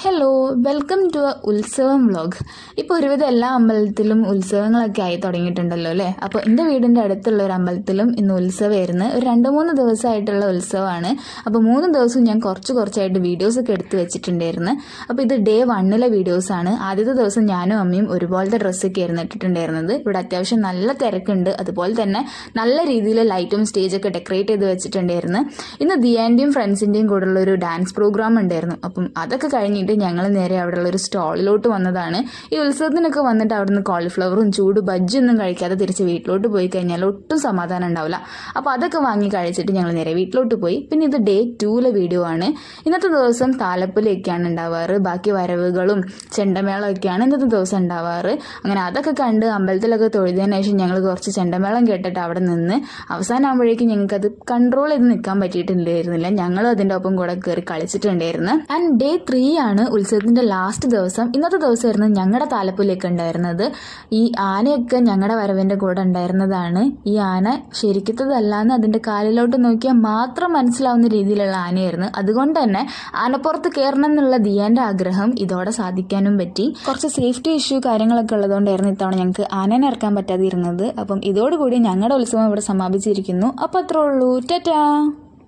Hello, welcome to ഉത്സവം vlog. ഇപ്പോൾ ഒരുവിധം എല്ലാ അമ്പലത്തിലും ഉത്സവങ്ങളൊക്കെ ആയി തുടങ്ങിയിട്ടുണ്ടല്ലോ അല്ലേ. അപ്പോൾ എൻ്റെ വീടിൻ്റെ അടുത്തുള്ള ഒരു അമ്പലത്തിലും ഇന്ന് ഉത്സവമായിരുന്നു. ഒരു 2-3 ദിവസമായിട്ടുള്ള ഉത്സവമാണ്. അപ്പോൾ 3 ദിവസവും ഞാൻ കുറച്ചായിട്ട് വീഡിയോസൊക്കെ എടുത്ത് വെച്ചിട്ടുണ്ടായിരുന്നു. അപ്പോൾ ഇത് ഡേ 1 വീഡിയോസാണ്. ആദ്യത്തെ ദിവസം ഞാനും അമ്മയും ഒരുപോലത്തെ ഡ്രസ്സൊക്കെ ആയിരുന്നു ഇട്ടിട്ടുണ്ടായിരുന്നത്. ഇവിടെ അത്യാവശ്യം നല്ല തിരക്കുണ്ട്. അതുപോലെ തന്നെ നല്ല രീതിയിൽ ലൈറ്റും സ്റ്റേജൊക്കെ ഡെക്കറേറ്റ് ചെയ്ത് വെച്ചിട്ടുണ്ടായിരുന്നു. ഇന്ന് ദിയാൻ്റെയും ഫ്രണ്ട്സിൻ്റെയും കൂടെയുള്ള ഒരു ഡാൻസ് പ്രോഗ്രാം ഉണ്ടായിരുന്നു. അപ്പം അതൊക്കെ കഴിഞ്ഞിട്ട് ഞങ്ങൾ നേരെ അവിടെയുള്ള ഒരു സ്റ്റാളിലോട്ട് വന്നതാണ്. ഈ ഉത്സവത്തിനൊക്കെ വന്നിട്ട് അവിടുന്ന് കോളിഫ്ലവറും ചൂട് ബജ്ജൊന്നും കഴിക്കാതെ തിരിച്ച് വീട്ടിലോട്ട് പോയി കഴിഞ്ഞാൽ ഒട്ടും സമാധാനം ഉണ്ടാവില്ല. അപ്പോൾ അതൊക്കെ വാങ്ങി കഴിച്ചിട്ട് ഞങ്ങൾ നേരെ വീട്ടിലോട്ട് പോയി. പിന്നെ ഇത് ഡേ 2 വീഡിയോ ആണ്. ഇന്നത്തെ ദിവസം താലപ്പൊലിയൊക്കെയാണ് ഉണ്ടാവാറ്. ബാക്കി വരവുകളും ചെണ്ടമേളമൊക്കെയാണ് ഇന്നത്തെ ദിവസം ഉണ്ടാവാറ്. അങ്ങനെ അതൊക്കെ കണ്ട് അമ്പലത്തിലൊക്കെ തൊഴുതിയതിനു ശേഷം ഞങ്ങൾ കുറച്ച് ചെണ്ടമേളം കേട്ടിട്ട് അവിടെ നിന്ന് അവസാനമാകുമ്പോഴേക്കും ഞങ്ങൾക്കത് കൺട്രോൾ ചെയ്ത് നിൽക്കാൻ പറ്റിയിട്ടുണ്ടായിരുന്നില്ല. ഞങ്ങളും അതിൻ്റെ ഒപ്പം കൂടെ കയറി കളിച്ചിട്ടുണ്ടായിരുന്നു. ആൻഡ് ഡേ 3 ആണ് ഉത്സവത്തിന്റെ ലാസ്റ്റ് ദിവസം. ഇന്നത്തെ ദിവസമായിരുന്നു ഞങ്ങളുടെ താലപ്പൊലിയൊക്കെ ഉണ്ടായിരുന്നത്. ഈ ആനയൊക്കെ ഞങ്ങളുടെ വരവിന്റെ കൂടെ ഉണ്ടായിരുന്നതാണ്. ഈ ആന ശരിക്കത്തതല്ലാന്ന് അതിന്റെ കാലിലോട്ട് നോക്കിയാൽ മാത്രം മനസ്സിലാവുന്ന രീതിയിലുള്ള ആനയായിരുന്നു. അതുകൊണ്ട് തന്നെ ആനപ്പുറത്ത് കയറണം എന്നുള്ള ദിയാന്റെ ആഗ്രഹം ഇതോടെ സാധിക്കാനും പറ്റി. കുറച്ച് സേഫ്റ്റി ഇഷ്യൂ കാര്യങ്ങളൊക്കെ ഉള്ളതുകൊണ്ടായിരുന്നു ഇത്തവണ ഞങ്ങൾക്ക് ആനനെ ഇറക്കാൻ പറ്റാതിരുന്നത്. അപ്പം ഇതോടുകൂടി ഞങ്ങളുടെ ഉത്സവം ഇവിടെ സമാപിച്ചിരിക്കുന്നു. അപ്പോൾ അത്രേ ഉള്ളൂ. ടാറ്റാ.